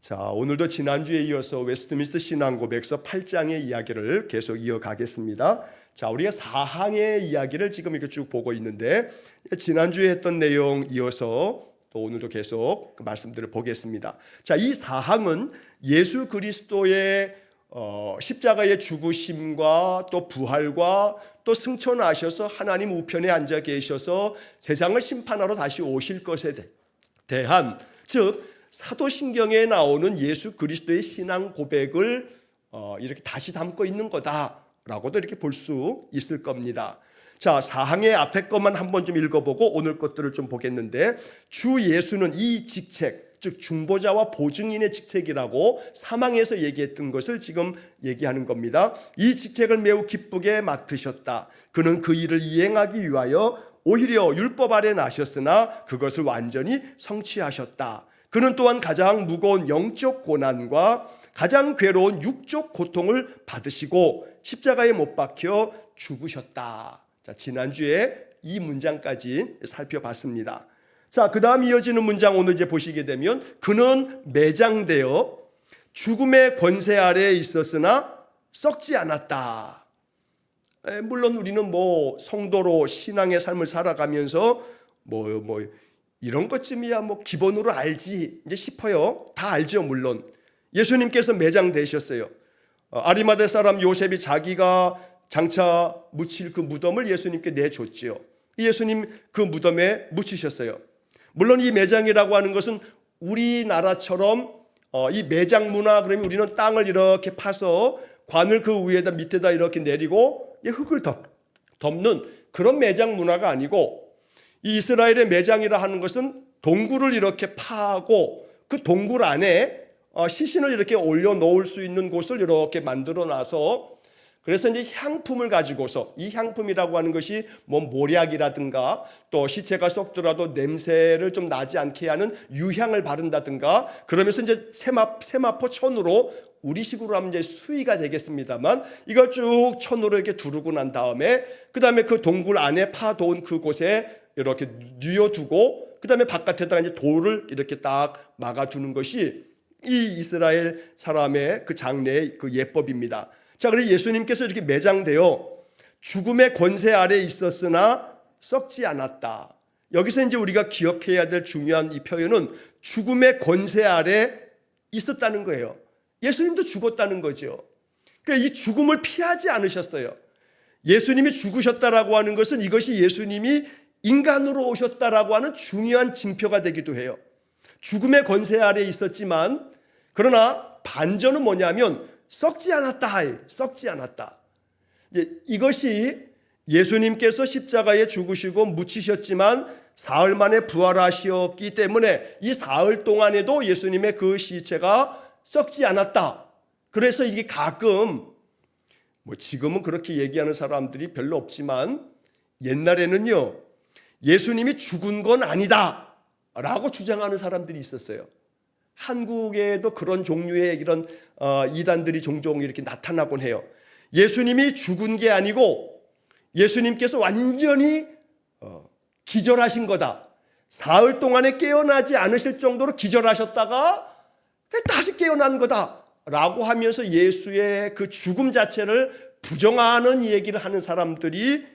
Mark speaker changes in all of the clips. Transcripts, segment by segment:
Speaker 1: 자, 오늘도 지난주에 이어서 웨스트민스터 신앙고백서 8장의 이야기를 계속 이어가겠습니다. 자, 우리가 사항의 이야기를 지금 이렇게 쭉 보고 있는데 지난주에 했던 내용 이어서 또 오늘도 계속 그 말씀들을 보겠습니다. 자, 이 사항은 예수 그리스도의 십자가의 죽으심과 또 부활과 또 승천하셔서 하나님 우편에 앉아 계셔서 세상을 심판하러 다시 오실 것에 대한, 즉 사도신경에 나오는 예수 그리스도의 신앙 고백을 이렇게 다시 담고 있는 거다라고도 이렇게 볼 수 있을 겁니다. 자, 사항의 앞에 것만 한번 좀 읽어보고 오늘 것들을 좀 보겠는데, 주 예수는 이 직책, 즉 중보자와 보증인의 직책이라고 사망에서 얘기했던 것을 지금 얘기하는 겁니다. 이 직책을 매우 기쁘게 맡으셨다. 그는 그 일을 이행하기 위하여 오히려 율법 아래 나셨으나 그것을 완전히 성취하셨다. 그는 또한 가장 무거운 영적 고난과 가장 괴로운 육적 고통을 받으시고 십자가에 못 박혀 죽으셨다. 자, 지난주에 이 문장까지 살펴봤습니다. 자, 그 다음 이어지는 문장 오늘 이제 보시게 되면, 그는 매장되어 죽음의 권세 아래에 있었으나 썩지 않았다. 물론 우리는 성도로 신앙의 삶을 살아가면서 이런 것쯤이야 기본으로 알지 이제 싶어요. 다 알죠. 물론 예수님께서 매장되셨어요. 아리마대 사람 요셉이 자기가 장차 묻힐 그 무덤을 예수님께 내줬지요. 예수님 그 무덤에 묻히셨어요. 물론 이 매장이라고 하는 것은 우리나라처럼 이 매장 문화, 그러면 우리는 땅을 이렇게 파서 관을 그 위에다 밑에다 이렇게 내리고 흙을 덮는 그런 매장 문화가 아니고, 이 이스라엘의 매장이라 하는 것은 동굴을 이렇게 파고 그 동굴 안에 시신을 이렇게 올려놓을 수 있는 곳을 이렇게 만들어 놔서, 그래서 이제 향품을 가지고서, 이 향품이라고 하는 것이 모략이라든가 또 시체가 썩더라도 냄새를 좀 나지 않게 하는 유향을 바른다든가, 그러면서 이제 세마포 천으로, 우리식으로 하면 이제 수의가 되겠습니다만, 이걸 쭉 천으로 이렇게 두르고 난 다음에 그 다음에 그 동굴 안에 파놓은 그곳에 이렇게 뉘어두고 그 다음에 바깥에다가 이제 돌을 이렇게 딱 막아두는 것이 이 이스라엘 사람의 그 장래의 그 예법입니다. 자, 그래서 예수님께서 이렇게 매장되어 죽음의 권세 아래에 있었으나 썩지 않았다. 여기서 이제 우리가 기억해야 될 중요한 이 표현은 죽음의 권세 아래 있었다는 거예요. 예수님도 죽었다는 거죠. 그러니까 이 죽음을 피하지 않으셨어요. 예수님이 죽으셨다라고 하는 것은 이것이 예수님이 인간으로 오셨다라고 하는 중요한 징표가 되기도 해요. 죽음의 권세 아래에 있었지만, 그러나 반전은 뭐냐면 썩지 않았다. 썩지 않았다. 이것이 예수님께서 십자가에 죽으시고 묻히셨지만 사흘 만에 부활하셨기 때문에 이 사흘 동안에도 예수님의 그 시체가 썩지 않았다. 그래서 이게 가끔 지금은 그렇게 얘기하는 사람들이 별로 없지만, 옛날에는요 예수님이 죽은 건 아니다 라고 주장하는 사람들이 있었어요. 한국에도 그런 종류의 이런 이단들이 종종 이렇게 나타나곤 해요. 예수님이 죽은 게 아니고 예수님께서 완전히 기절하신 거다. 사흘 동안에 깨어나지 않으실 정도로 기절하셨다가 다시 깨어난 거다 라고 하면서 예수의 그 죽음 자체를 부정하는 얘기를 하는 사람들이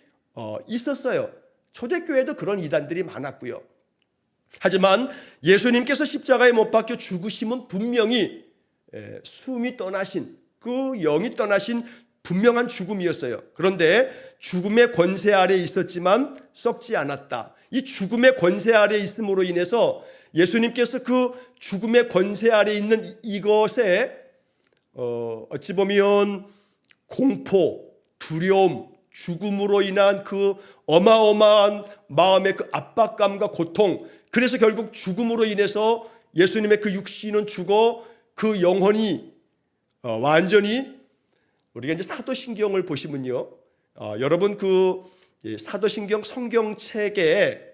Speaker 1: 있었어요. 초대교회도 그런 이단들이 많았고요. 하지만 예수님께서 십자가에 못 박혀 죽으심은 분명히 숨이 떠나신, 그 영이 떠나신 분명한 죽음이었어요. 그런데 죽음의 권세 아래에 있었지만 썩지 않았다. 이 죽음의 권세 아래에 있음으로 인해서 예수님께서 그 죽음의 권세 아래에 있는 이것에 어찌 보면 공포, 두려움, 죽음으로 인한 그 어마어마한 마음의 그 압박감과 고통, 그래서 결국 죽음으로 인해서 예수님의 그 육신은 죽어 그 영혼이 완전히, 우리가 이제 사도신경을 보시면요, 여러분 그 사도신경 성경책에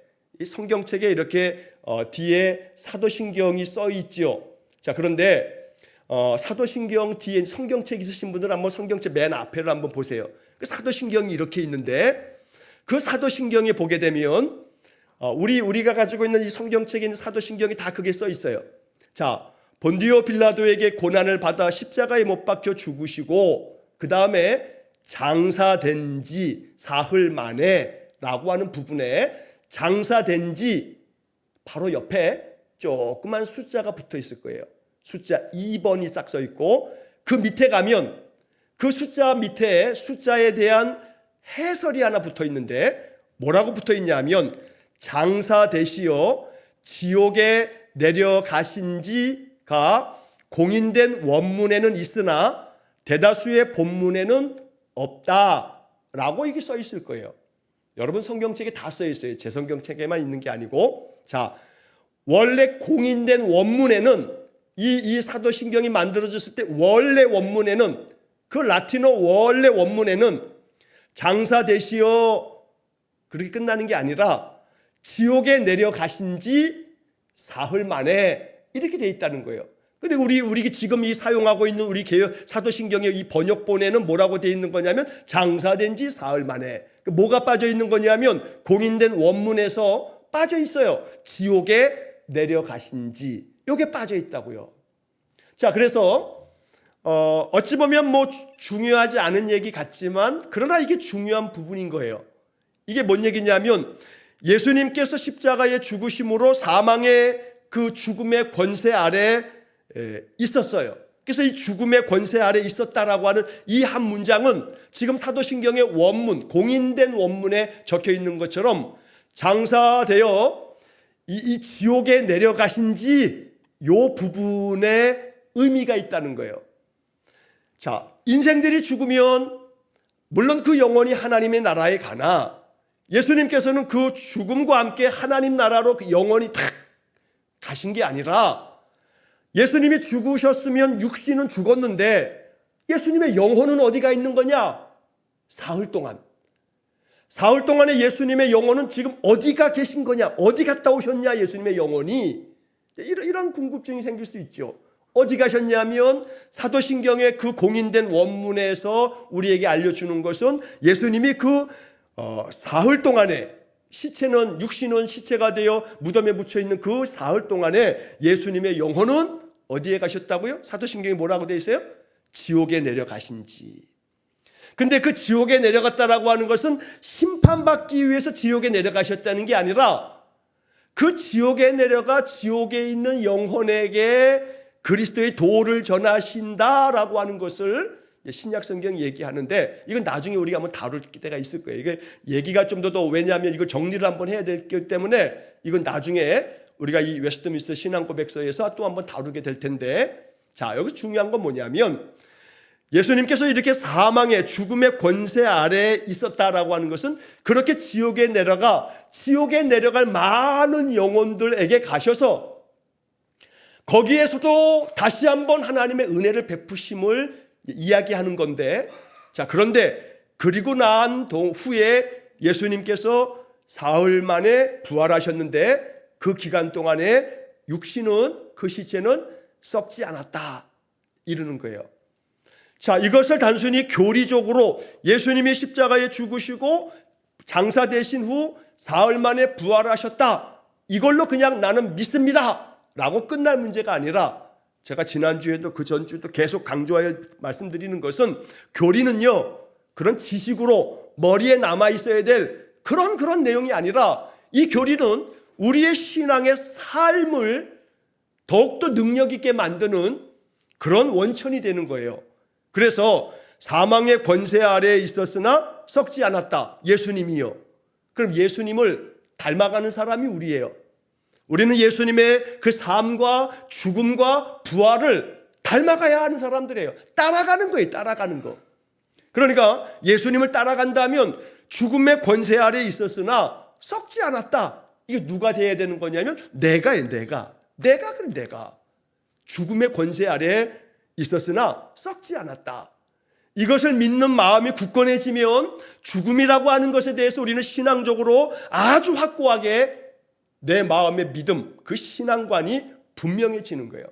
Speaker 1: 이렇게 뒤에 사도신경이 써 있죠. 자, 그런데 사도신경 뒤에 성경책 있으신 분들은 한번 성경책 맨 앞에를 한번 보세요. 그 사도신경이 이렇게 있는데, 그 사도신경에 보게 되면 우리가 가지고 있는 이 성경책에 있는 사도신경이 다 그게 써 있어요. 자, 본디오 빌라도에게 고난을 받아 십자가에 못 박혀 죽으시고 그 다음에 장사된 지 사흘 만에 라고 하는 부분에 장사된 지 바로 옆에 조그만 숫자가 붙어 있을 거예요. 숫자 2번이 딱 써 있고 그 밑에 가면 그 숫자 밑에 숫자에 대한 해설이 하나 붙어 있는데 뭐라고 붙어 있냐면 장사되시어 지옥에 내려가신 지가 공인된 원문에는 있으나 대다수의 본문에는 없다라고 이게 써 있을 거예요. 여러분 성경책에 다 써 있어요. 제 성경책에만 있는 게 아니고. 자, 원래 공인된 원문에는 이 사도신경이 만들어졌을 때 원래 원문에는 그 라틴어 원래 원문에는 장사되시어 그렇게 끝나는 게 아니라 지옥에 내려가신 지 사흘 만에 이렇게 돼 있다는 거예요. 근데 우리 지금 이 사용하고 있는 우리 개역 사도신경의 이 번역본에는 뭐라고 돼 있는 거냐면 장사된 지 사흘 만에. 뭐가 빠져 있는 거냐면 공인된 원문에서 빠져 있어요. 지옥에 내려가신 지. 요게 빠져 있다고요. 자, 그래서 어찌 보면 뭐 중요하지 않은 얘기 같지만 그러나 이게 중요한 부분인 거예요. 이게 뭔 얘기냐면 예수님께서 십자가에 죽으심으로 사망의 그 죽음의 권세 아래 있었어요. 그래서 이 죽음의 권세 아래 있었다라고 하는 이 한 문장은 지금 사도신경의 원문, 공인된 원문에 적혀 있는 것처럼 장사되어 이 지옥에 내려가신 지 요 부분에 의미가 있다는 거예요. 자, 인생들이 죽으면 물론 그 영혼이 하나님의 나라에 가나 예수님께서는 그 죽음과 함께 하나님 나라로 그 영혼이 탁 가신 게 아니라 예수님이 죽으셨으면 육신은 죽었는데 예수님의 영혼은 어디가 있는 거냐? 사흘 동안에 예수님의 영혼은 지금 어디가 계신 거냐? 어디 갔다 오셨냐? 예수님의 영혼이 이런 궁금증이 생길 수 있죠. 어디 가셨냐면 사도신경의 그 공인된 원문에서 우리에게 알려주는 것은 예수님이 그 사흘 동안에 시체는 육신은 시체가 되어 무덤에 묻혀있는 그 사흘 동안에 예수님의 영혼은 어디에 가셨다고요? 사도신경이 뭐라고 되어 있어요? 지옥에 내려가신지. 근데 그 지옥에 내려갔다라고 하는 것은 심판받기 위해서 지옥에 내려가셨다는 게 아니라 그 지옥에 내려가 지옥에 있는 영혼에게 그리스도의 도를 전하신다라고 하는 것을 신약 성경이 얘기하는데 이건 나중에 우리가 한번 다룰 때가 있을 거예요. 이게 얘기가 좀 더 왜냐하면 이걸 정리를 한번 해야 되기 때문에 이건 나중에 우리가 이 웨스트민스터 신앙고백서에서 또 한번 다루게 될 텐데, 자, 여기 중요한 건 뭐냐면 예수님께서 이렇게 사망의 죽음의 권세 아래에 있었다라고 하는 것은 그렇게 지옥에 내려갈 많은 영혼들에게 가셔서 거기에서도 다시 한번 하나님의 은혜를 베푸심을 이야기하는 건데, 자, 그런데 그리고 난 후에 예수님께서 사흘 만에 부활하셨는데 그 기간 동안에 육신은, 그 시체는 썩지 않았다 이러는 거예요. 자, 이것을 단순히 교리적으로 예수님이 십자가에 죽으시고 장사되신 후 사흘 만에 부활하셨다, 이걸로 그냥 나는 믿습니다 라고 끝날 문제가 아니라, 제가 지난주에도 그 전주도 계속 강조하여 말씀드리는 것은 교리는요 그런 지식으로 머리에 남아 있어야 될 그런 내용이 아니라 이 교리는 우리의 신앙의 삶을 더욱더 능력 있게 만드는 그런 원천이 되는 거예요. 그래서 사망의 권세 아래에 있었으나 썩지 않았다, 예수님이요. 그럼 예수님을 닮아가는 사람이 우리예요. 우리는 예수님의 그 삶과 죽음과 부활을 닮아가야 하는 사람들이에요. 따라가는 거예요. 따라가는 거. 그러니까 예수님을 따라간다면 죽음의 권세 아래에 있었으나 썩지 않았다, 이게 누가 돼야 되는 거냐면 내가예요. 내가 죽음의 권세 아래에 있었으나 썩지 않았다. 이것을 믿는 마음이 굳건해지면 죽음이라고 하는 것에 대해서 우리는 신앙적으로 아주 확고하게 내 마음의 믿음, 그 신앙관이 분명해지는 거예요.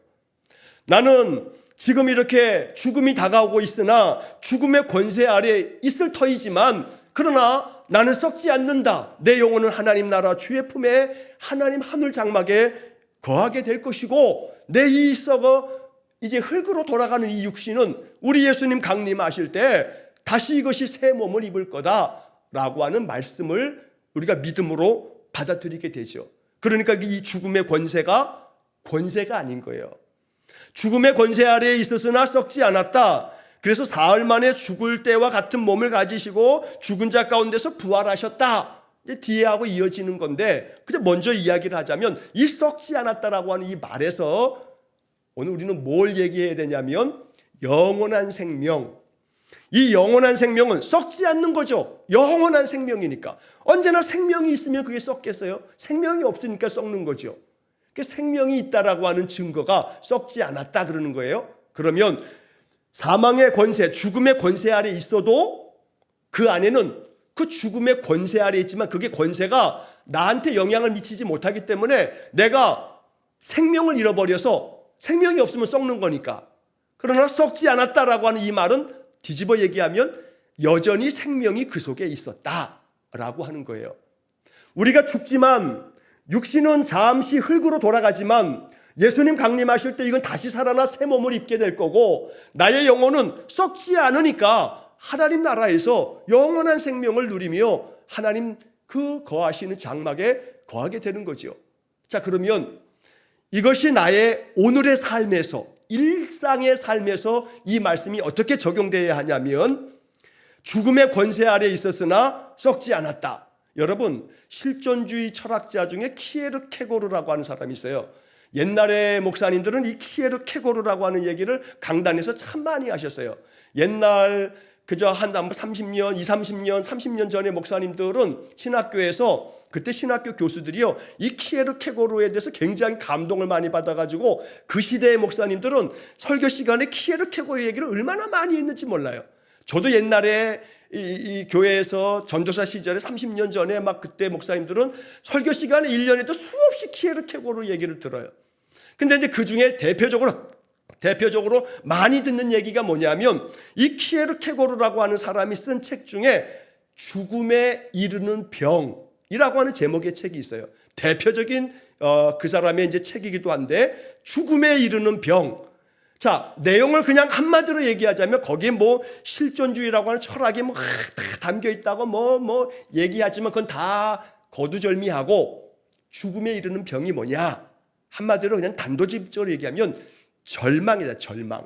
Speaker 1: 나는 지금 이렇게 죽음이 다가오고 있으나 죽음의 권세 아래에 있을 터이지만 그러나 나는 썩지 않는다. 내 영혼은 하나님 나라 주의 품에 하나님 하늘 장막에 거하게 될 것이고 내 이 썩어 이제 흙으로 돌아가는 이 육신은 우리 예수님 강림하실 때 다시 이것이 새 몸을 입을 거다라고 하는 말씀을 우리가 믿음으로 받아들이게 되죠. 그러니까 이 죽음의 권세가 아닌 거예요. 죽음의 권세 아래에 있었으나 썩지 않았다. 그래서 사흘 만에 죽을 때와 같은 몸을 가지시고 죽은 자 가운데서 부활하셨다. 이제 뒤에하고 이어지는 건데 그냥 먼저 이야기를 하자면 이 썩지 않았다라고 하는 이 말에서 오늘 우리는 뭘 얘기해야 되냐면 영원한 생명. 이 영원한 생명은 썩지 않는 거죠. 영원한 생명이니까. 언제나 생명이 있으면 그게 썩겠어요? 생명이 없으니까 썩는 거죠. 생명이 있다라고 하는 증거가 썩지 않았다 그러는 거예요. 그러면 사망의 권세, 죽음의 권세 아래 있어도 그 안에는 그 죽음의 권세 아래 있지만 그게 권세가 나한테 영향을 미치지 못하기 때문에 내가 생명을 잃어버려서 생명이 없으면 썩는 거니까. 그러나 썩지 않았다라고 하는 이 말은 뒤집어 얘기하면 여전히 생명이 그 속에 있었다라고 하는 거예요. 우리가 죽지만 육신은 잠시 흙으로 돌아가지만 예수님 강림하실 때 이건 다시 살아나 새 몸을 입게 될 거고 나의 영혼은 썩지 않으니까 하나님 나라에서 영원한 생명을 누리며 하나님 그 거하시는 장막에 거하게 되는 거죠. 자, 그러면 이것이 나의 오늘의 삶에서 일상의 삶에서 이 말씀이 어떻게 적용되어야 하냐면 죽음의 권세 아래 있었으나 썩지 않았다. 여러분 실존주의 철학자 중에 키에르케고르라고 하는 사람이 있어요. 옛날에 목사님들은 이 키에르케고르라고 하는 얘기를 강단에서 참 많이 하셨어요. 옛날 그저 한 30년, 30년, 30년 전에 목사님들은 신학교에서 그때 신학교 교수들이요 이 키에르케고르에 대해서 굉장히 감동을 많이 받아가지고 그 시대의 목사님들은 설교 시간에 키에르케고르 얘기를 얼마나 많이 했는지 몰라요. 저도 옛날에 이 교회에서 전도사 시절에 30년 전에 막 그때 목사님들은 설교 시간에 1년에도 수없이 키에르케고르 얘기를 들어요. 근데 이제 그 중에 대표적으로 많이 듣는 얘기가 뭐냐면 이 키에르케고르라고 하는 사람이 쓴 책 중에 죽음에 이르는 병이라고 하는 제목의 책이 있어요. 대표적인 그 사람의 이제 책이기도 한데 죽음에 이르는 병. 자, 내용을 그냥 한마디로 얘기하자면 거기에 뭐 실존주의라고 하는 철학이 뭐 다 담겨 있다고 뭐 얘기하지만 그건 다 거두절미하고 죽음에 이르는 병이 뭐냐? 한마디로 그냥 단도직입적으로 얘기하면 절망이다, 절망.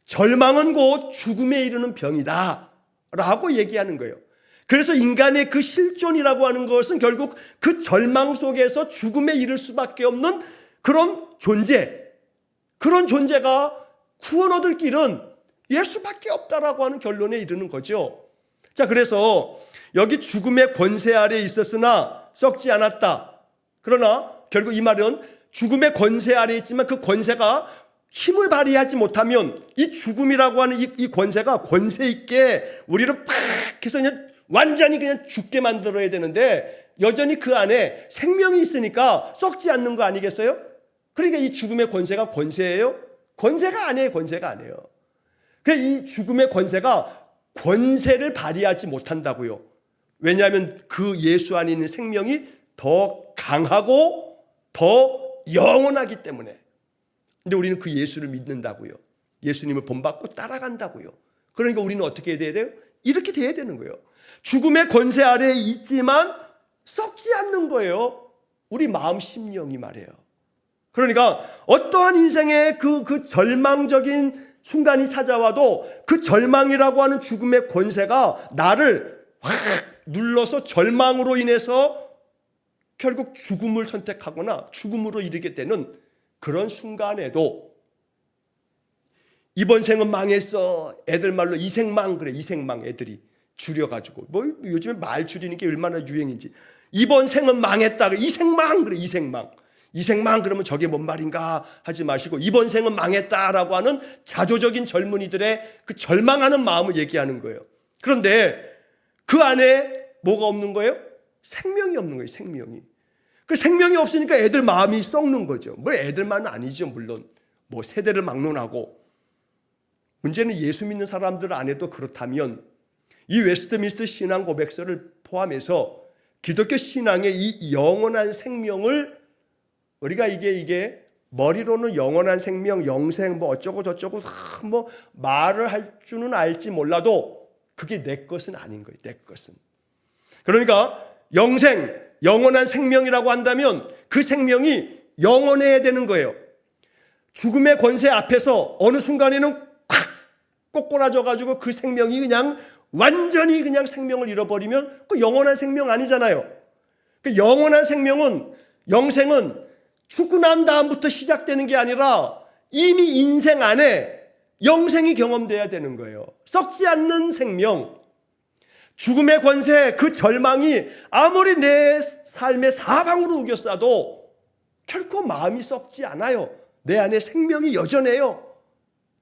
Speaker 1: 절망은 곧 죽음에 이르는 병이다 라고 얘기하는 거예요. 그래서 인간의 그 실존이라고 하는 것은 결국 그 절망 속에서 죽음에 이를 수밖에 없는 그런 존재, 그런 존재가 구원 얻을 길은 예수밖에 없다라고 하는 결론에 이르는 거죠. 자, 그래서 여기 죽음의 권세 아래에 있었으나 썩지 않았다. 그러나 결국 이 말은 죽음의 권세 아래에 있지만 그 권세가 힘을 발휘하지 못하면 이 죽음이라고 하는 이 권세가 권세 있게 우리를 팍 해서 그냥 완전히 그냥 죽게 만들어야 되는데 여전히 그 안에 생명이 있으니까 썩지 않는 거 아니겠어요? 그러니까 이 죽음의 권세가 권세예요? 권세가 아니에요. 권세가 아니에요. 그러니까 이 죽음의 권세가 권세를 발휘하지 못한다고요. 왜냐하면 그 예수 안에 있는 생명이 더 강하고 더 영원하기 때문에. 근데 우리는 그 예수를 믿는다고요. 예수님을 본받고 따라간다고요. 그러니까 우리는 어떻게 돼야 돼요? 이렇게 돼야 되는 거예요. 죽음의 권세 아래에 있지만 썩지 않는 거예요. 우리 마음 심령이 말이에요. 그러니까 어떠한 인생의 그 절망적인 순간이 찾아와도 그 절망이라고 하는 죽음의 권세가 나를 확 눌러서 절망으로 인해서 결국 죽음을 선택하거나 죽음으로 이르게 되는 그런 순간에도 이번 생은 망했어. 애들 말로 이생망 그래. 이생망 애들이 줄여가지고 뭐 요즘에 말 줄이는 게 얼마나 유행인지. 이번 생은 망했다. 이생망 그래. 이생망. 이생망 그러면 저게 뭔 말인가 하지 마시고 이번 생은 망했다라고 하는 자조적인 젊은이들의 그 절망하는 마음을 얘기하는 거예요. 그런데 그 안에 뭐가 없는 거예요? 생명이 없는 거예요. 생명이. 그 생명이 없으니까 애들 마음이 썩는 거죠. 뭐 애들만은 아니죠. 물론 뭐 세대를 막론하고. 문제는 예수 믿는 사람들 안에도 그렇다면 이 웨스트민스터 신앙 고백서를 포함해서 기독교 신앙의 이 영원한 생명을 우리가 이게 머리로는 영원한 생명, 영생 뭐 어쩌고 저쩌고 뭐 말을 할 줄은 알지 몰라도 그게 내 것은 아닌 거예요. 내 것은. 그러니까 영생, 영원한 생명이라고 한다면 그 생명이 영원해야 되는 거예요. 죽음의 권세 앞에서 어느 순간에는 콱 꼬꾸라져 가지고 그 생명이 그냥 완전히 그냥 생명을 잃어버리면 그 영원한 생명 아니잖아요. 그 영원한 생명은, 영생은 죽고 난 다음부터 시작되는 게 아니라 이미 인생 안에 영생이 경험돼야 되는 거예요. 썩지 않는 생명. 죽음의 권세, 그 절망이 아무리 내 삶의 사방으로 우겨싸도 결코 마음이 썩지 않아요. 내 안에 생명이 여전해요.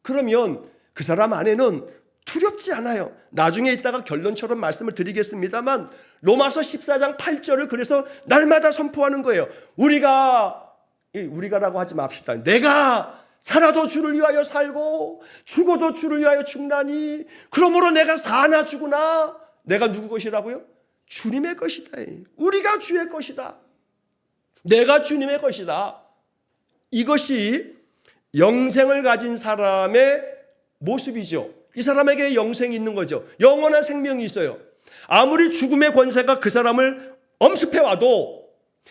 Speaker 1: 그러면 그 사람 안에는 두렵지 않아요. 나중에 이따가 결론처럼 말씀을 드리겠습니다만 로마서 14장 8절을 그래서 날마다 선포하는 거예요. 우리가라고 하지 맙시다. 내가 살아도 주를 위하여 살고 죽어도 주를 위하여 죽나니 그러므로 내가 사나 죽으나 내가 누구 것이라고요? 주님의 것이다. 우리가 주의 것이다. 내가 주님의 것이다. 이것이 영생을 가진 사람의 모습이죠. 이 사람에게 영생이 있는 거죠. 영원한 생명이 있어요. 아무리 죽음의 권세가 그 사람을 엄습해와도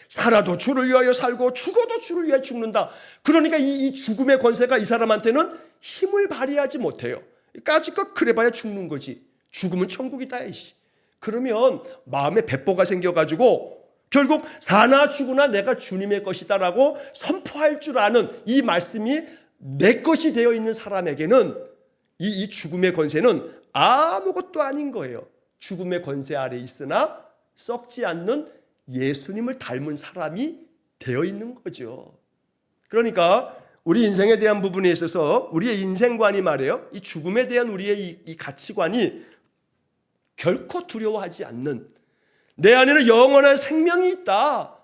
Speaker 1: 살아도 주를 위하여 살고 죽어도 주를 위하여 죽는다. 그러니까 이 죽음의 권세가 이 사람한테는 힘을 발휘하지 못해요. 까짓것 그래봐야 죽는 거지. 죽음은 천국이다. 그러면 마음에 배포가 생겨가지고 결국 사나 죽으나 내가 주님의 것이다 라고 선포할 줄 아는 이 말씀이 내 것이 되어 있는 사람에게는 이 죽음의 권세는 아무것도 아닌 거예요. 죽음의 권세 아래 있으나 썩지 않는 예수님을 닮은 사람이 되어 있는 거죠. 그러니까 우리 인생에 대한 부분에 있어서 우리의 인생관이 말이에요. 이 죽음에 대한 우리의 이 가치관이 결코 두려워하지 않는, 내 안에는 영원한 생명이 있다.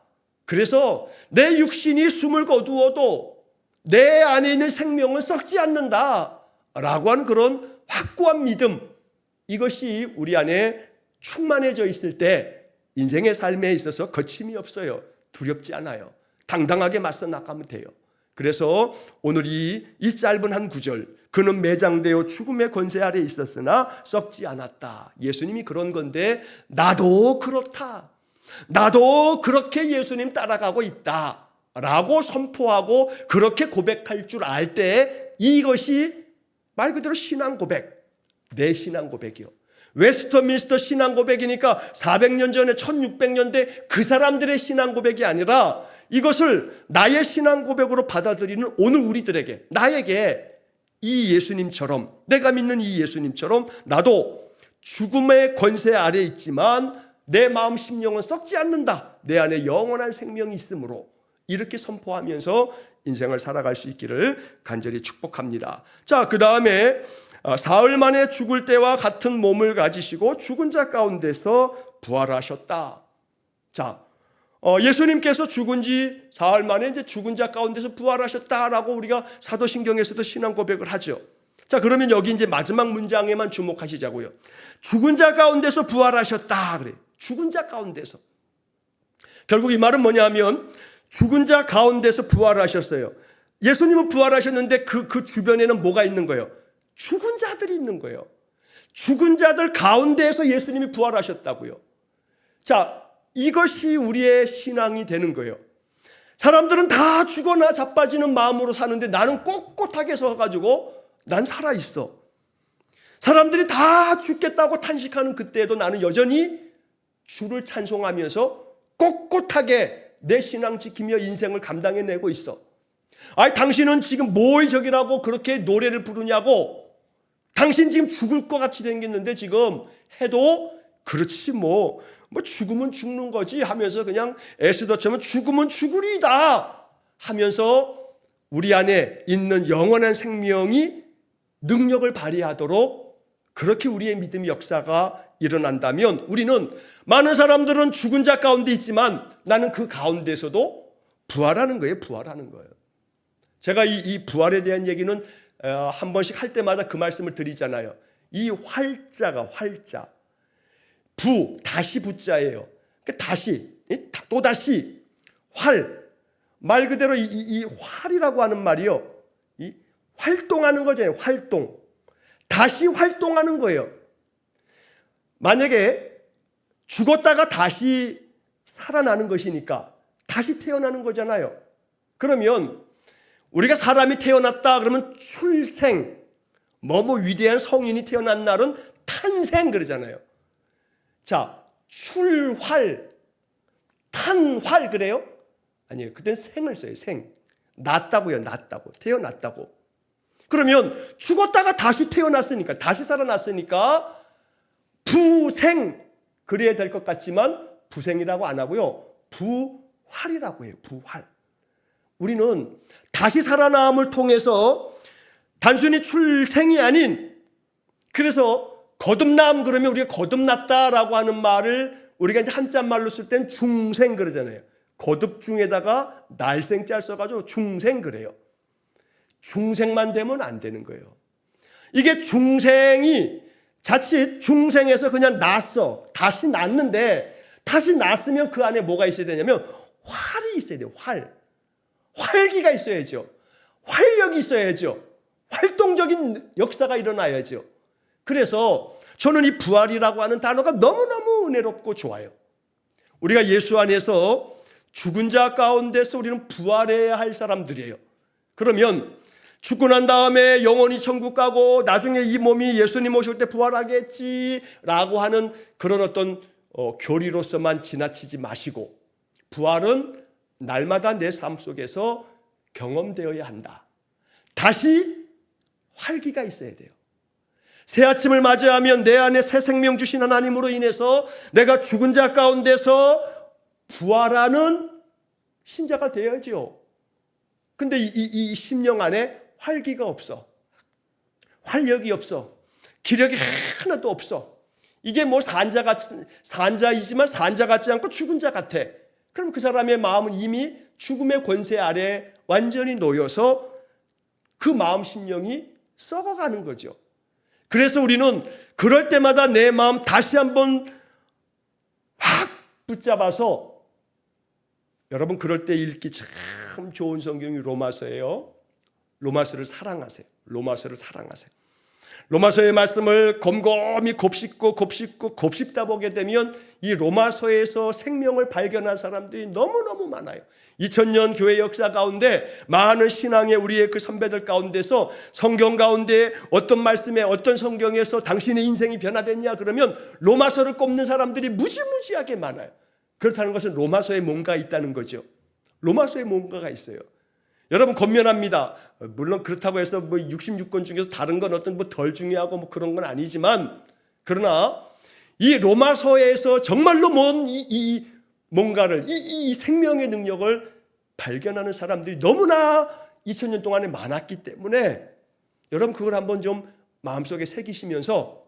Speaker 1: 그래서 내 육신이 숨을 거두어도 내 안에 있는 생명은 썩지 않는다 라고 하는 그런 확고한 믿음, 이것이 우리 안에 충만해져 있을 때 인생의 삶에 있어서 거침이 없어요. 두렵지 않아요. 당당하게 맞서 나가면 돼요. 그래서 오늘 이 짧은 한 구절, 그는 매장되어 죽음의 권세 아래 있었으나 썩지 않았다. 예수님이 그런 건데 나도 그렇다. 나도 그렇게 예수님 따라가고 있다 라고 선포하고 그렇게 고백할 줄 알 때 이것이 말 그대로 신앙 고백, 내 신앙 고백이요. 웨스터민스터 신앙 고백이니까 400년 전에 1600년대 그 사람들의 신앙 고백이 아니라 이것을 나의 신앙 고백으로 받아들이는 오늘 우리들에게, 나에게 이 예수님처럼, 내가 믿는 이 예수님처럼 나도 죽음의 권세 아래 있지만 내 마음 심령은 썩지 않는다. 내 안에 영원한 생명이 있으므로 이렇게 선포하면서 인생을 살아갈 수 있기를 간절히 축복합니다. 자, 그 다음에 사흘 만에 죽을 때와 같은 몸을 가지시고 죽은 자 가운데서 부활하셨다. 자, 예수님께서 죽은 지 사흘 만에 이제 죽은 자 가운데서 부활하셨다라고 우리가 사도신경에서도 신앙 고백을 하죠. 자, 그러면 여기 이제 마지막 문장에만 주목하시자고요. 죽은 자 가운데서 부활하셨다 그래. 죽은 자 가운데서. 결국 이 말은 뭐냐면 죽은 자 가운데서 부활하셨어요. 예수님은 부활하셨는데 그 주변에는 뭐가 있는 거예요? 죽은 자들이 있는 거예요. 죽은 자들 가운데에서 예수님이 부활하셨다고요. 자, 이것이 우리의 신앙이 되는 거예요. 사람들은 다 죽어나 자빠지는 마음으로 사는데 나는 꼿꼿하게 서가지고 난 살아있어. 사람들이 다 죽겠다고 탄식하는 그때에도 나는 여전히 주를 찬송하면서 꼿꼿하게 내 신앙 지키며 인생을 감당해내고 있어. 아니, 당신은 지금 뭘 저기라고 그렇게 노래를 부르냐고. 당신 지금 죽을 것 같이 생겼는데 지금 해도 그렇지 뭐 죽으면 죽는 거지 하면서 그냥 에스더처럼 죽으면 죽으리다 하면서 우리 안에 있는 영원한 생명이 능력을 발휘하도록 그렇게 우리의 믿음의 역사가 일어난다면 우리는, 많은 사람들은 죽은 자 가운데 있지만 나는 그 가운데서도 부활하는 거예요. 부활하는 거예요. 제가 이 부활에 대한 얘기는 한 번씩 할 때마다 그 말씀을 드리잖아요. 이 활자가 활자, 다시 부자예요. 다시, 또다시, 활, 말 그대로 이 활이라고 하는 말이요, 이 활동하는 거잖아요. 활동. 다시 활동하는 거예요. 만약에 죽었다가 다시 살아나는 것이니까 다시 태어나는 거잖아요. 그러면 우리가 사람이 태어났다 그러면 출생, 뭐 위대한 성인이 태어난 날은 탄생 그러잖아요. 자, 출활, 탄활 그래요? 아니에요. 그땐 생을 써요. 생. 낳았다고요. 낳았다고. 태어났다고. 그러면 죽었다가 다시 태어났으니까, 다시 살아났으니까 부생 그래야 될 것 같지만 부생이라고 안 하고요. 부활이라고 해요. 부활. 우리는 다시 살아남을 통해서 단순히 출생이 아닌, 그래서 거듭남 그러면 우리가 거듭났다라고 하는 말을 우리가 이제 한자말로 쓸 땐 중생 그러잖아요. 거듭 중에다가 날생자 써가지고 중생 그래요. 중생만 되면 안 되는 거예요. 이게 중생이 자칫 중생에서 그냥 났어. 다시 났는데, 다시 났으면 그 안에 뭐가 있어야 되냐면 활이 있어야 돼요. 활. 활기가 있어야죠. 활력이 있어야죠. 활동적인 역사가 일어나야죠. 그래서 저는 이 부활이라고 하는 단어가 너무너무 은혜롭고 좋아요. 우리가 예수 안에서 죽은 자 가운데서 우리는 부활해야 할 사람들이에요. 그러면 죽고 난 다음에 영원히 천국 가고 나중에 이 몸이 예수님 오실 때 부활하겠지라고 하는 그런 어떤 교리로서만 지나치지 마시고, 부활은 날마다 내 삶 속에서 경험되어야 한다. 다시 활기가 있어야 돼요. 새 아침을 맞이하면 내 안에 새 생명 주신 하나님으로 인해서 내가 죽은 자 가운데서 부활하는 신자가 되어야죠. 근데 이 심령 안에 활기가 없어. 활력이 없어. 기력이 하나도 없어. 이게 뭐 산자이지만 산자 같지 않고 죽은 자 같아. 그럼 그 사람의 마음은 이미 죽음의 권세 아래 완전히 놓여서 그 마음 심령이 썩어가는 거죠. 그래서 우리는 그럴 때마다 내 마음 다시 한번 확 붙잡아서, 여러분 그럴 때 읽기 참 좋은 성경이 로마서예요. 로마서를 사랑하세요. 로마서를 사랑하세요. 로마서의 말씀을 곰곰이 곱씹다 보게 되면 이 로마서에서 생명을 발견한 사람들이 너무너무 많아요. 2000년 교회 역사 가운데 많은 신앙의 우리의 그 선배들 가운데서 성경 가운데 어떤 말씀에 어떤 성경에서 당신의 인생이 변화됐냐 그러면 로마서를 꼽는 사람들이 무지무지하게 많아요. 그렇다는 것은 로마서에 뭔가 있다는 거죠. 로마서에 뭔가가 있어요. 여러분 권면합니다. 물론 그렇다고 해서 뭐 66권 중에서 다른 건 어떤 뭐 덜 중요하고 뭐 그런 건 아니지만, 그러나 이 로마서에서 정말로 뭔가를 이 생명의 능력을 발견하는 사람들이 너무나 2000년 동안에 많았기 때문에 여러분 그걸 한번 좀 마음속에 새기시면서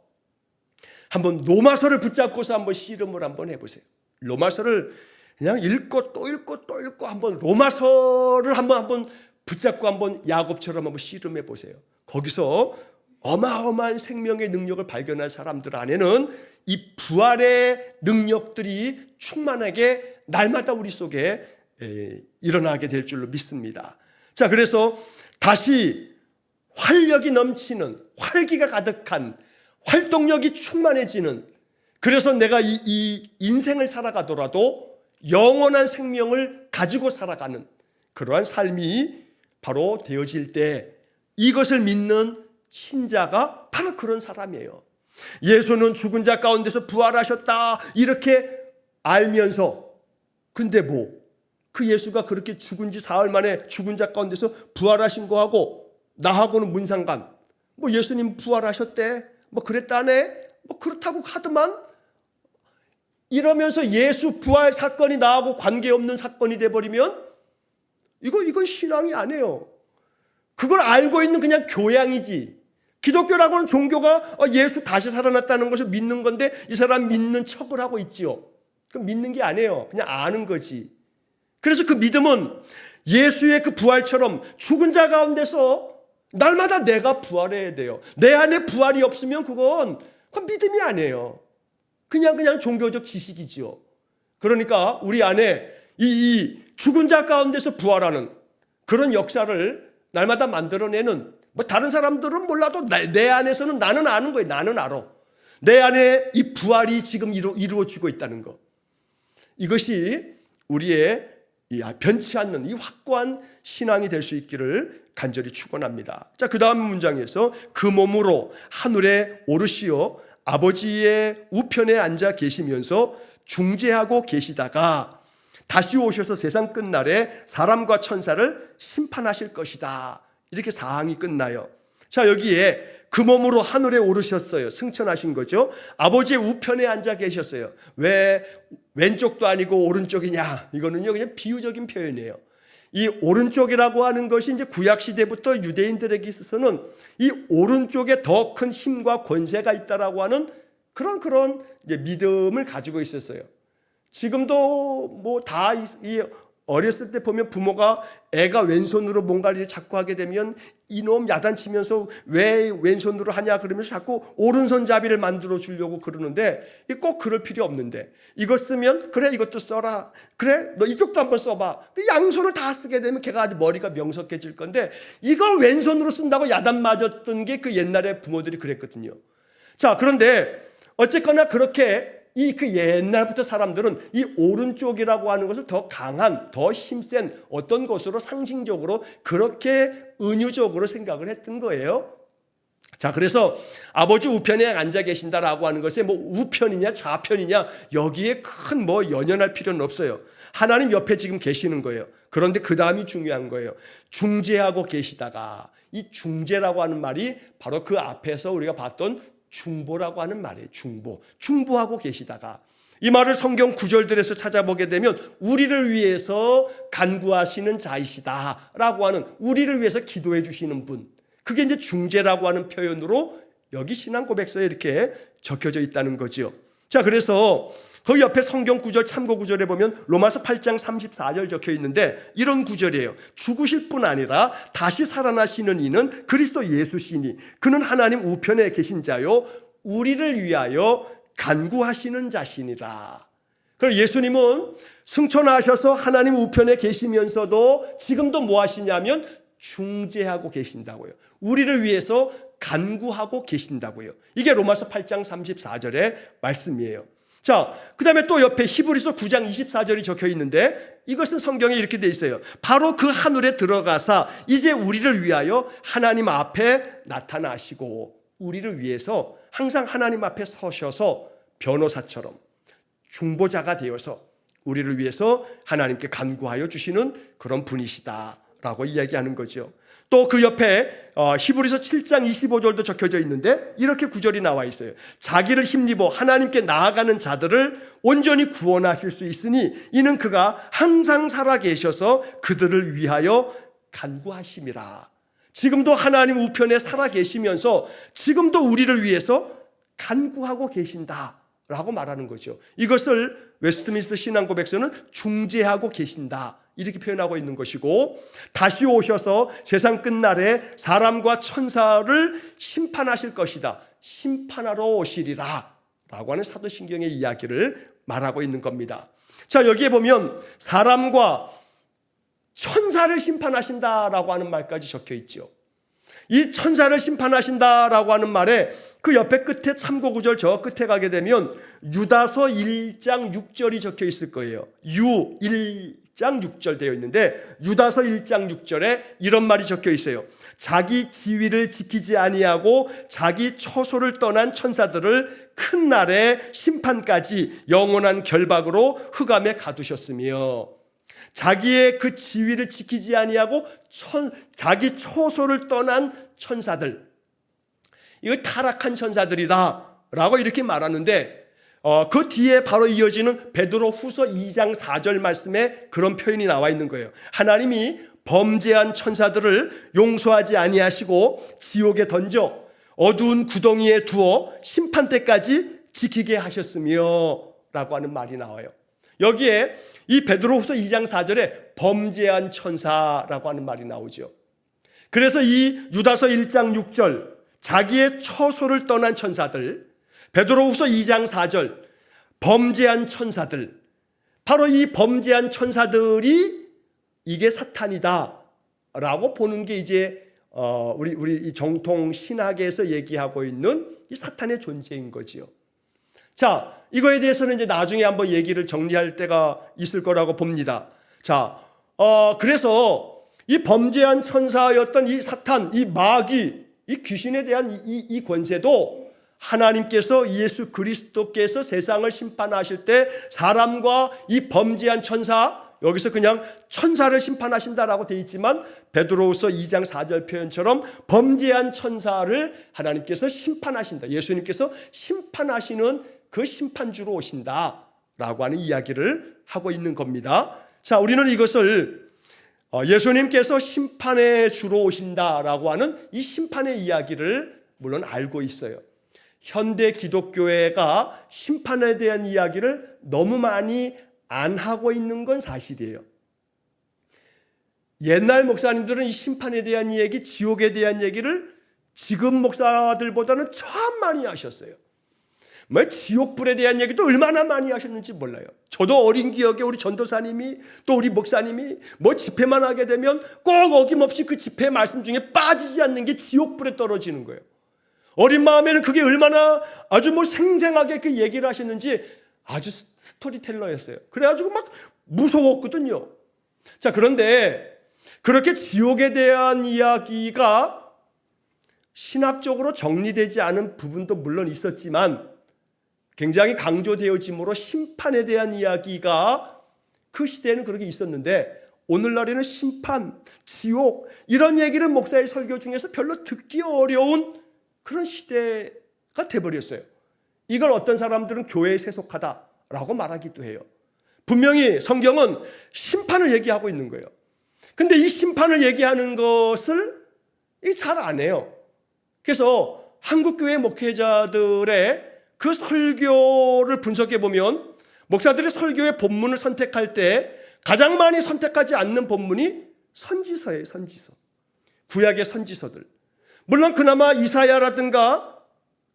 Speaker 1: 한번 로마서를 붙잡고서 한번 씨름을 한번 해보세요. 로마서를 그냥 읽고 또 읽고 또 읽고 한번 로마서를 한번 붙잡고 한번 야곱처럼 한번 씨름해 보세요. 거기서 어마어마한 생명의 능력을 발견한 사람들 안에는 이 부활의 능력들이 충만하게 날마다 우리 속에 일어나게 될 줄로 믿습니다. 자, 그래서 다시 활력이 넘치는, 활기가 가득한, 활동력이 충만해지는, 그래서 내가 이 인생을 살아가더라도 영원한 생명을 가지고 살아가는 그러한 삶이 바로 되어질 때 이것을 믿는 신자가 바로 그런 사람이에요. 예수는 죽은 자 가운데서 부활하셨다 이렇게 알면서, 근데 그 예수가 그렇게 죽은 지 사흘 만에 죽은 자 가운데서 부활하신 거하고 나하고는 무슨 상관? 뭐 예수님 부활하셨대, 뭐 그랬다네, 뭐 그렇다고 하더만, 이러면서 예수 부활 사건이 나하고 관계없는 사건이 돼버리면 이건 신앙이 아니에요. 그걸 알고 있는 그냥 교양이지. 기독교라고는 종교가 예수 다시 살아났다는 것을 믿는 건데 이 사람 믿는 척을 하고 있지요. 그럼 믿는 게 아니에요. 그냥 아는 거지. 그래서 그 믿음은 예수의 그 부활처럼 죽은 자 가운데서 날마다 내가 부활해야 돼요. 내 안에 부활이 없으면 그건 믿음이 아니에요. 그냥 종교적 지식이지요. 그러니까 우리 안에 이 죽은 자 가운데서 부활하는 그런 역사를 날마다 만들어내는, 뭐 다른 사람들은 몰라도 내 안에서는 나는 아는 거예요. 나는 알아. 내 안에 이 부활이 지금 이루어지고 있다는 것. 이것이 우리의 변치 않는 이 확고한 신앙이 될 수 있기를 간절히 축원합니다. 자, 그 다음 문장에서 그 몸으로 하늘에 오르시어 아버지의 우편에 앉아 계시면서 중재하고 계시다가 다시 오셔서 세상 끝날에 사람과 천사를 심판하실 것이다. 이렇게 사항이 끝나요. 자, 여기에 그 몸으로 하늘에 오르셨어요. 승천하신 거죠. 아버지의 우편에 앉아 계셨어요. 왜 왼쪽도 아니고 오른쪽이냐? 이거는요, 그냥 비유적인 표현이에요. 이 오른쪽이라고 하는 것이 이제 구약 시대부터 유대인들에게 있어서는 이 오른쪽에 더 큰 힘과 권세가 있다라고 하는 그런 이제 믿음을 가지고 있었어요. 지금도 뭐 다 이 어렸을 때 보면 부모가 애가 왼손으로 뭔가를 자꾸 하게 되면 이놈 야단치면서 왜 왼손으로 하냐 그러면서 자꾸 오른손잡이를 만들어 주려고 그러는데 꼭 그럴 필요 없는데, 이거 쓰면 그래 이것도 써라, 그래 너 이쪽도 한번 써봐, 양손을 다 쓰게 되면 걔가 아주 머리가 명석해질 건데 이걸 왼손으로 쓴다고 야단 맞았던 게 그 옛날에 부모들이 그랬거든요. 자, 그런데 어쨌거나 그렇게 그 옛날부터 사람들은 이 오른쪽이라고 하는 것을 더 강한, 더 힘센 어떤 것으로 상징적으로 그렇게 은유적으로 생각을 했던 거예요. 자, 그래서 아버지 우편에 앉아 계신다라고 하는 것에 뭐 우편이냐 좌편이냐 여기에 큰 뭐 연연할 필요는 없어요. 하나님 옆에 지금 계시는 거예요. 그런데 그 다음이 중요한 거예요. 중재하고 계시다가, 이 중재라고 하는 말이 바로 그 앞에서 우리가 봤던 중보라고 하는 말이에요. 중보하고 계시다가, 이 말을 성경 구절들에서 찾아보게 되면 우리를 위해서 간구하시는 자이시다라고 하는, 우리를 위해서 기도해 주시는 분, 그게 이제 중재라고 하는 표현으로 여기 신앙 고백서에 이렇게 적혀져 있다는 거죠. 자, 그래서 그 옆에 성경 구절 참고 구절에 보면 로마서 8장 34절 적혀 있는데 이런 구절이에요. 죽으실 뿐 아니라 다시 살아나시는 이는 그리스도 예수시니 그는 하나님 우편에 계신 자요 우리를 위하여 간구하시는 자시니라. 그리고 예수님은 승천하셔서 하나님 우편에 계시면서도 지금도 뭐 하시냐면 중재하고 계신다고요. 우리를 위해서 간구하고 계신다고요. 이게 로마서 8장 34절의 말씀이에요. 자, 그 다음에 또 옆에 히브리서 9장 24절이 적혀 있는데 이것은 성경에 이렇게 돼 있어요. 바로 그 하늘에 들어가사 이제 우리를 위하여 하나님 앞에 나타나시고, 우리를 위해서 항상 하나님 앞에 서셔서 변호사처럼 중보자가 되어서 우리를 위해서 하나님께 간구하여 주시는 그런 분이시다라고 이야기하는 거죠. 또 그 옆에 히브리서 7장 25절도 적혀져 있는데 이렇게 구절이 나와 있어요. 자기를 힘입어 하나님께 나아가는 자들을 온전히 구원하실 수 있으니 이는 그가 항상 살아계셔서 그들을 위하여 간구하심이라. 지금도 하나님 우편에 살아계시면서 지금도 우리를 위해서 간구하고 계신다라고 말하는 거죠. 이것을 웨스트민스터 신앙고백서는 중재하고 계신다 이렇게 표현하고 있는 것이고, 다시 오셔서 세상 끝날에 사람과 천사를 심판하실 것이다, 심판하러 오시리라 라고 하는 사도신경의 이야기를 말하고 있는 겁니다. 자, 여기에 보면 사람과 천사를 심판하신다라고 하는 말까지 적혀 있죠. 이 천사를 심판하신다라고 하는 말에 그 옆에 끝에 참고 구절 저 끝에 가게 되면 유다서 1장 6절이 적혀 있을 거예요. 1장 6절 되어 있는데 유다서 1장 6절에 이런 말이 적혀 있어요. 자기 지위를 지키지 아니하고 자기 처소를 떠난 천사들을 큰 날에 심판까지 영원한 결박으로 흑암에 가두셨으며, 자기의 그 지위를 지키지 아니하고 자기 처소를 떠난 천사들, 이거 타락한 천사들이다 라고 이렇게 말하는데 그 뒤에 바로 이어지는 베드로 후서 2장 4절 말씀에 그런 표현이 나와 있는 거예요. 하나님이 범죄한 천사들을 용서하지 아니하시고 지옥에 던져 어두운 구덩이에 두어 심판 때까지 지키게 하셨으며 라고 하는 말이 나와요. 여기에 이 베드로후서 2장 4절에 범죄한 천사라고 하는 말이 나오죠. 그래서 이 유다서 1장 6절 자기의 처소를 떠난 천사들, 베드로후서 2장 4절 범죄한 천사들, 바로 이 범죄한 천사들이 이게 사탄이다라고 보는 게 이제 우리 이 정통 신학에서 얘기하고 있는 이 사탄의 존재인 거지요. 자, 이거에 대해서는 이제 나중에 한번 얘기를 정리할 때가 있을 거라고 봅니다. 자, 그래서 이 범죄한 천사였던 이 사탄, 이 마귀, 이 귀신에 대한 이 권세도 하나님께서 예수 그리스도께서 세상을 심판하실 때 사람과 이 범죄한 천사, 여기서 그냥 천사를 심판하신다라고 되어 있지만 베드로후서 2장 4절 표현처럼 범죄한 천사를 하나님께서 심판하신다. 예수님께서 심판하시는 그 심판주로 오신다라고 하는 이야기를 하고 있는 겁니다. 자, 우리는 이것을 예수님께서 심판의 주로 오신다라고 하는 이 심판의 이야기를 물론 알고 있어요. 현대 기독교회가 심판에 대한 이야기를 너무 많이 안 하고 있는 건 사실이에요. 옛날 목사님들은 이 심판에 대한 얘기, 지옥에 대한 얘기를 지금 목사들보다는 참 많이 하셨어요. 뭐 지옥불에 대한 얘기도 얼마나 많이 하셨는지 몰라요. 저도 어린 기억에 우리 전도사님이 또 우리 목사님이 뭐 집회만 하게 되면 꼭 어김없이 그 집회 말씀 중에 빠지지 않는 게 지옥불에 떨어지는 거예요. 어린 마음에는 그게 얼마나 아주 뭐 생생하게 그 얘기를 하셨는지 아주 스토리텔러였어요. 그래가지고 막 무서웠거든요. 자, 그런데 그렇게 지옥에 대한 이야기가 신학적으로 정리되지 않은 부분도 물론 있었지만 굉장히 강조되어짐으로 심판에 대한 이야기가 그 시대에는 그렇게 있었는데 오늘날에는 심판, 지옥 이런 얘기를 목사의 설교 중에서 별로 듣기 어려운 그런 시대가 돼버렸어요. 이걸 어떤 사람들은 교회에 세속하다라고 말하기도 해요. 분명히 성경은 심판을 얘기하고 있는 거예요. 근데 이 심판을 얘기하는 것을 잘 안 해요. 그래서 한국교회 목회자들의 그 설교를 분석해 보면 목사들이 설교의 본문을 선택할 때 가장 많이 선택하지 않는 본문이 선지서예요. 선지서. 구약의 선지서들. 물론 그나마 이사야라든가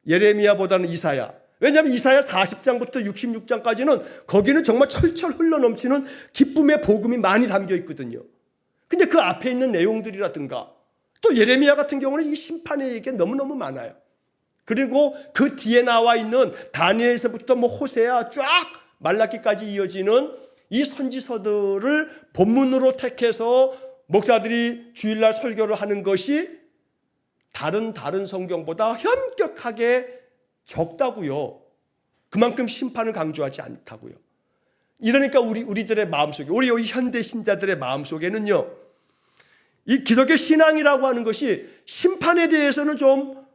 Speaker 1: 예레미야보다는 이사야. 왜냐하면 이사야 40장부터 66장까지는 거기는 정말 철철 흘러넘치는 기쁨의 복음이 많이 담겨 있거든요. 근데 그 앞에 있는 내용들이라든가 또 예레미야 같은 경우는 이 심판의 얘기가 너무너무 많아요. 그리고 그 뒤에 나와 있는 다니엘서부터 뭐 호세아 쫙 말라기까지 이어지는 이 선지서들을 본문으로 택해서 목사들이 주일날 설교를 하는 것이 다른 성경보다 현격하게 적다고요. 그만큼 심판을 강조하지 않다고요. 이러니까 우리들의 마음속에, 우리 여기 현대 신자들의 마음속에는요, 이 기독교 신앙이라고 하는 것이 심판에 대해서는 좀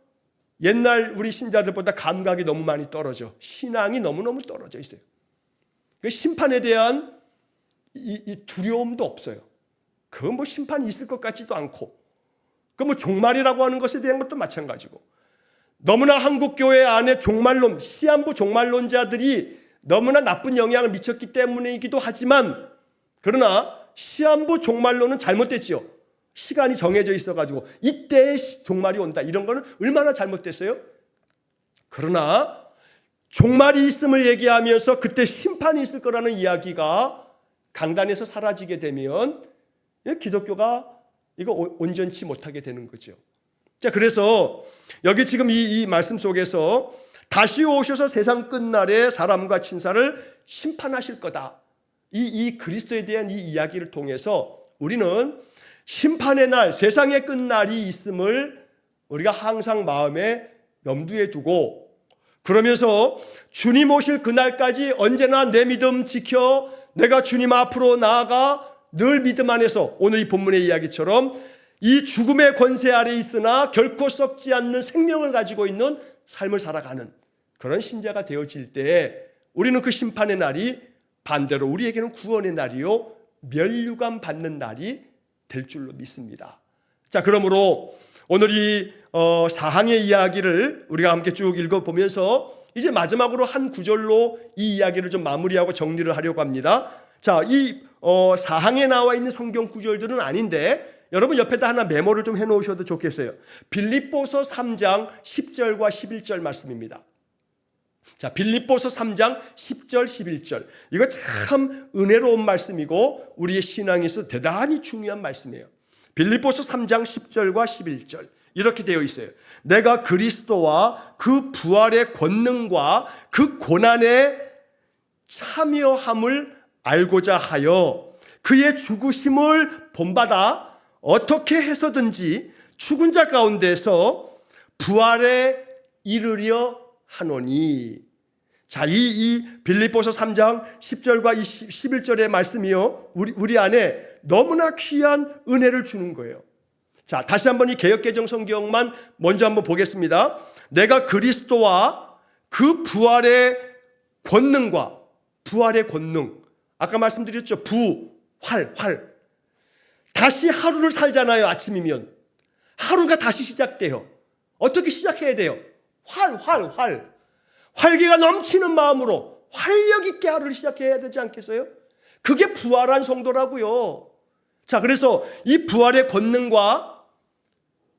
Speaker 1: 옛날 우리 신자들보다 감각이 너무 많이 떨어져. 신앙이 너무너무 떨어져 있어요. 그 심판에 대한 이 두려움도 없어요. 그 뭐 심판이 있을 것 같지도 않고, 그 뭐 종말이라고 하는 것에 대한 것도 마찬가지고, 너무나 한국교회 안에 종말론, 시한부 종말론자들이 너무나 나쁜 영향을 미쳤기 때문이기도 하지만, 그러나 시한부 종말론은 잘못됐지요. 시간이 정해져 있어가지고 이때의 종말이 온다, 이런 거는 얼마나 잘못됐어요. 그러나 종말이 있음을 얘기하면서 그때 심판이 있을 거라는 이야기가 강단에서 사라지게 되면 기독교가 이거 온전치 못하게 되는 거죠. 자, 그래서 여기 지금 이 말씀 속에서 다시 오셔서 세상 끝날에 사람과 친사를 심판하실 거다, 이 그리스도에 대한 이 이야기를 통해서 우리는 심판의 날, 세상의 끝날이 있음을 우리가 항상 마음에 염두에 두고, 그러면서 주님 오실 그날까지 언제나 내 믿음 지켜 내가 주님 앞으로 나아가 늘 믿음 안에서 오늘 이 본문의 이야기처럼 이 죽음의 권세 아래 있으나 결코 썩지 않는 생명을 가지고 있는 삶을 살아가는 그런 신자가 되어질 때 우리는 그 심판의 날이 반대로 우리에게는 구원의 날이요 멸류관 받는 날이 될 줄로 믿습니다. 자, 그러므로 오늘 이 사항의 이야기를 우리가 함께 쭉 읽어보면서 이제 마지막으로 한 구절로 이 이야기를 좀 마무리하고 정리를 하려고 합니다. 자, 이 사항에 나와 있는 성경 구절들은 아닌데 여러분 옆에다 하나 메모를 좀 해놓으셔도 좋겠어요. 빌립보서 3장 10절과 11절 말씀입니다. 자, 빌립보서 3장 10절 11절. 이거 참 은혜로운 말씀이고 우리의 신앙에서 대단히 중요한 말씀이에요. 빌립보서 3장 10절과 11절. 이렇게 되어 있어요. 내가 그리스도와 그 부활의 권능과 그 고난에 참여함을 알고자 하여 그의 죽으심을 본받아 어떻게 해서든지 죽은 자 가운데서 부활에 이르려 하노니. 자, 이 빌립보서 3장 10절과 11절의 말씀이요, 우리 안에 너무나 귀한 은혜를 주는 거예요. 자, 다시 한번 이 개역개정 성경만 먼저 한번 보겠습니다. 내가 그리스도와 그 부활의 권능과, 부활의 권능, 아까 말씀드렸죠. 활. 다시 하루를 살잖아요. 아침이면 하루가 다시 시작돼요. 어떻게 시작해야 돼요? 활기가 넘치는 마음으로 활력 있게 하루를 시작해야 되지 않겠어요? 그게 부활한 성도라고요. 자, 그래서 이 부활의 권능과,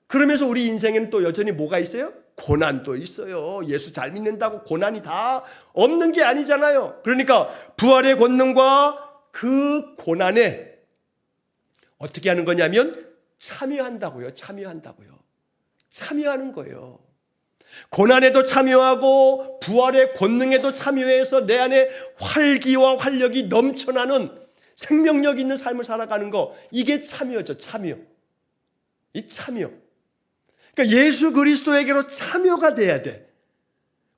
Speaker 1: 그러면서 우리 인생에는 또 여전히 뭐가 있어요? 고난도 있어요. 예수 잘 믿는다고 고난이 다 없는 게 아니잖아요. 그러니까 부활의 권능과 그 고난에 어떻게 하는 거냐면 참여한다고요. 참여하는 거예요. 고난에도 참여하고 부활의 권능에도 참여해서 내 안에 활기와 활력이 넘쳐나는 생명력 있는 삶을 살아가는 거, 이게 참여죠. 이 참여. 그러니까 예수 그리스도에게로 참여가 돼야 돼.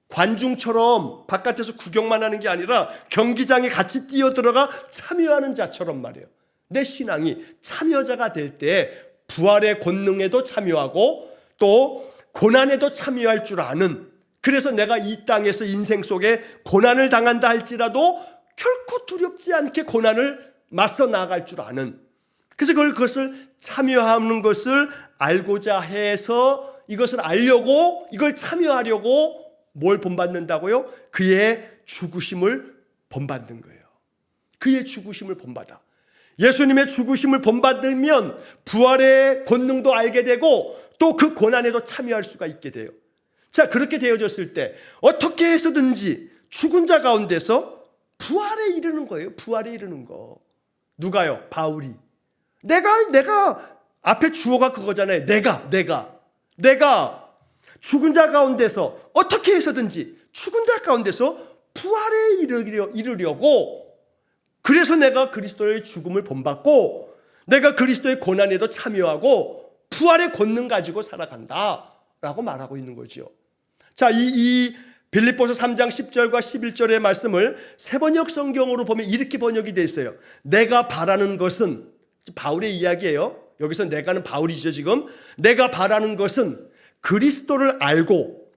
Speaker 1: 관중처럼 바깥에서 구경만 하는 게 아니라 경기장에 같이 뛰어들어가 참여하는 자처럼 말이에요. 내 신앙이 참여자가 될 때 부활의 권능에도 참여하고 또 고난에도 참여할 줄 아는, 그래서 내가 이 땅에서 인생 속에 고난을 당한다 할지라도 결코 두렵지 않게 고난을 맞서 나아갈 줄 아는, 그래서 그것을 참여하는 것을 알고자 해서 이것을 알려고, 이걸 참여하려고 뭘 본받는다고요? 그의 죽으심을 본받는 거예요. 그의 죽으심을 본받아. 예수님의 죽으심을 본받으면 부활의 권능도 알게 되고 또 그 고난에도 참여할 수가 있게 돼요. 자, 그렇게 되어졌을 때 어떻게 해서든지 죽은 자 가운데서 부활에 이르는 거예요. 부활에 이르는 거. 누가요? 바울이. 내가 앞에 주어가 그거잖아요. 내가 죽은 자 가운데서 어떻게 해서든지 죽은 자 가운데서 부활에 이르려고, 그래서 내가 그리스도의 죽음을 본받고 내가 그리스도의 고난에도 참여하고 부활의 권능 가지고 살아간다 라고 말하고 있는 거죠. 자, 이 빌립보서 3장 10절과 11절의 말씀을 세번역 성경으로 보면 이렇게 번역이 되어 있어요. 내가 바라는 것은, 바울의 이야기예요. 여기서 내가는 바울이죠. 지금 내가 바라는 것은 그리스도를 알고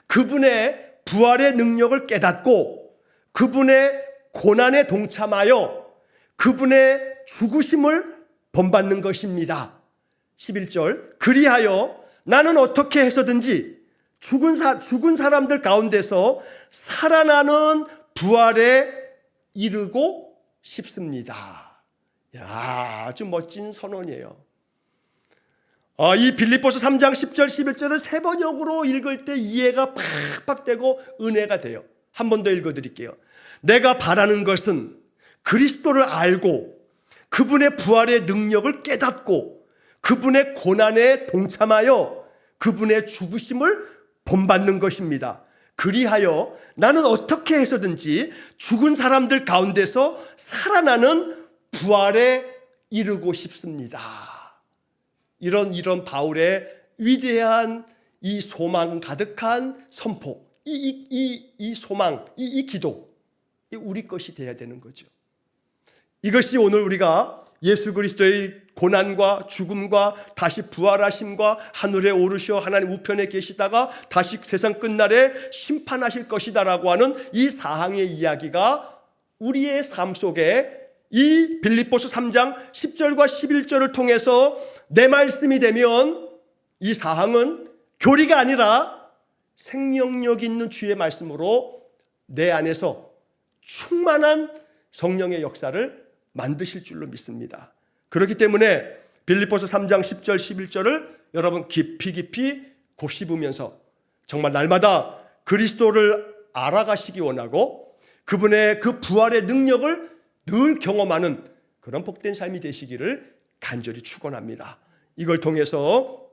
Speaker 1: 그분의 부활의 능력을 깨닫고 그분의 고난에 동참하여 그분의 죽으심을 본받는 것입니다. 11절, 그리하여 나는 어떻게 해서든지 죽은 사람들 가운데서 살아나는 부활에 이르고 싶습니다. 야, 아주 멋진 선언이에요. 이 빌립보서 3장 10절 11절은 세 번역으로 읽을 때 이해가 팍팍 되고 은혜가 돼요. 한 번 더 읽어드릴게요. 내가 바라는 것은 그리스도를 알고 그분의 부활의 능력을 깨닫고 그분의 고난에 동참하여 그분의 죽으심을 본받는 것입니다. 그리하여 나는 어떻게 해서든지 죽은 사람들 가운데서 살아나는 부활에 이르고 싶습니다. 이런 바울의 위대한 이 소망 가득한 선포, 이 소망, 이 기도, 우리 것이 되어야 되는 거죠. 이것이 오늘 우리가 예수 그리스도의 고난과 죽음과 다시 부활하심과 하늘에 오르셔 하나님 우편에 계시다가 다시 세상 끝날에 심판하실 것이다라고 하는 이 사항의 이야기가 우리의 삶 속에 이 빌립보서 3장 10절과 11절을 통해서 내 말씀이 되면 이 사항은 교리가 아니라 생명력 있는 주의 말씀으로 내 안에서 충만한 성령의 역사를 만드실 줄로 믿습니다. 그렇기 때문에 빌립보서 3장 10절 11절을 여러분 깊이 곱씹으면서 정말 날마다 그리스도를 알아가시기 원하고 그분의 그 부활의 능력을 늘 경험하는 그런 복된 삶이 되시기를 간절히 축원합니다. 이걸 통해서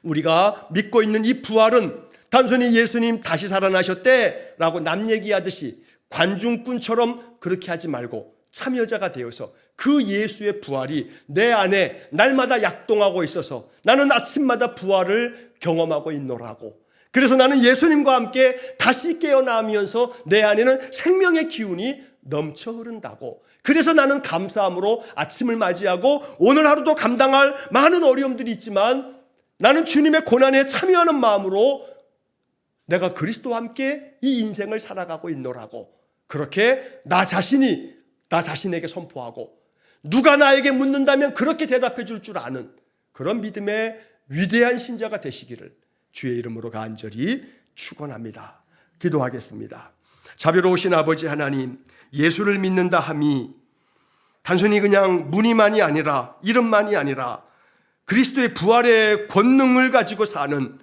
Speaker 1: 우리가 믿고 있는 이 부활은 단순히 예수님 다시 살아나셨대라고 남 얘기하듯이 관중꾼처럼 그렇게 하지 말고 참여자가 되어서 그 예수의 부활이 내 안에 날마다 약동하고 있어서 나는 아침마다 부활을 경험하고 있노라고. 그래서 나는 예수님과 함께 다시 깨어나면서 내 안에는 생명의 기운이 넘쳐 흐른다고. 그래서 나는 감사함으로 아침을 맞이하고 오늘 하루도 감당할 많은 어려움들이 있지만 나는 주님의 고난에 참여하는 마음으로 내가 그리스도와 함께 이 인생을 살아가고 있노라고. 그렇게 나 자신에게 선포하고 누가 나에게 묻는다면 그렇게 대답해 줄 줄 아는 그런 믿음의 위대한 신자가 되시기를 주의 이름으로 간절히 축원합니다. 기도하겠습니다. 자비로우신 아버지 하나님, 예수를 믿는다 함이 단순히 그냥 문의만이 아니라 이름만이 아니라 그리스도의 부활의 권능을 가지고 사는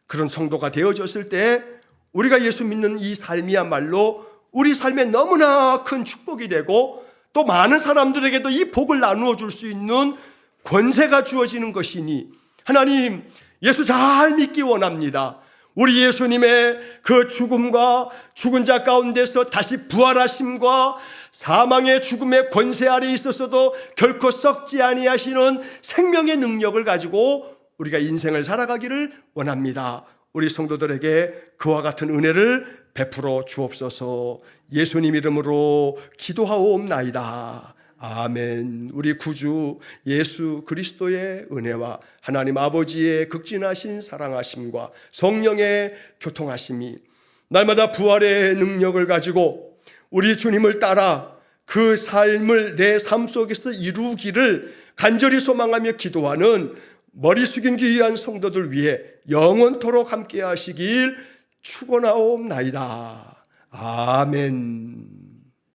Speaker 1: 그런 성도가 되어졌을 때 우리가 예수 믿는 이 삶이야말로 우리 삶에 너무나 큰 축복이 되고 또 많은 사람들에게도 이 복을 나누어 줄 수 있는 권세가 주어지는 것이니 하나님, 예수 잘 믿기 원합니다. 우리 예수님의 그 죽음과 죽은 자 가운데서 다시 부활하심과 사망의 죽음의 권세 아래 있었어도 결코 썩지 아니하시는 생명의 능력을 가지고 우리가 인생을 살아가기를 원합니다. 우리 성도들에게 그와 같은 은혜를 베풀어 주옵소서. 예수님 이름으로 기도하옵나이다. 아멘. 우리 구주 예수 그리스도의 은혜와 하나님 아버지의 극진하신 사랑하심과 성령의 교통하심이 날마다 부활의 능력을 가지고 우리 주님을 따라 그 삶을 내 삶 속에서 이루기를 간절히 소망하며 기도하는 머리 숙인 귀한 성도들 위해 영원토록 함께 하시길 축원하옵나이다. 아멘.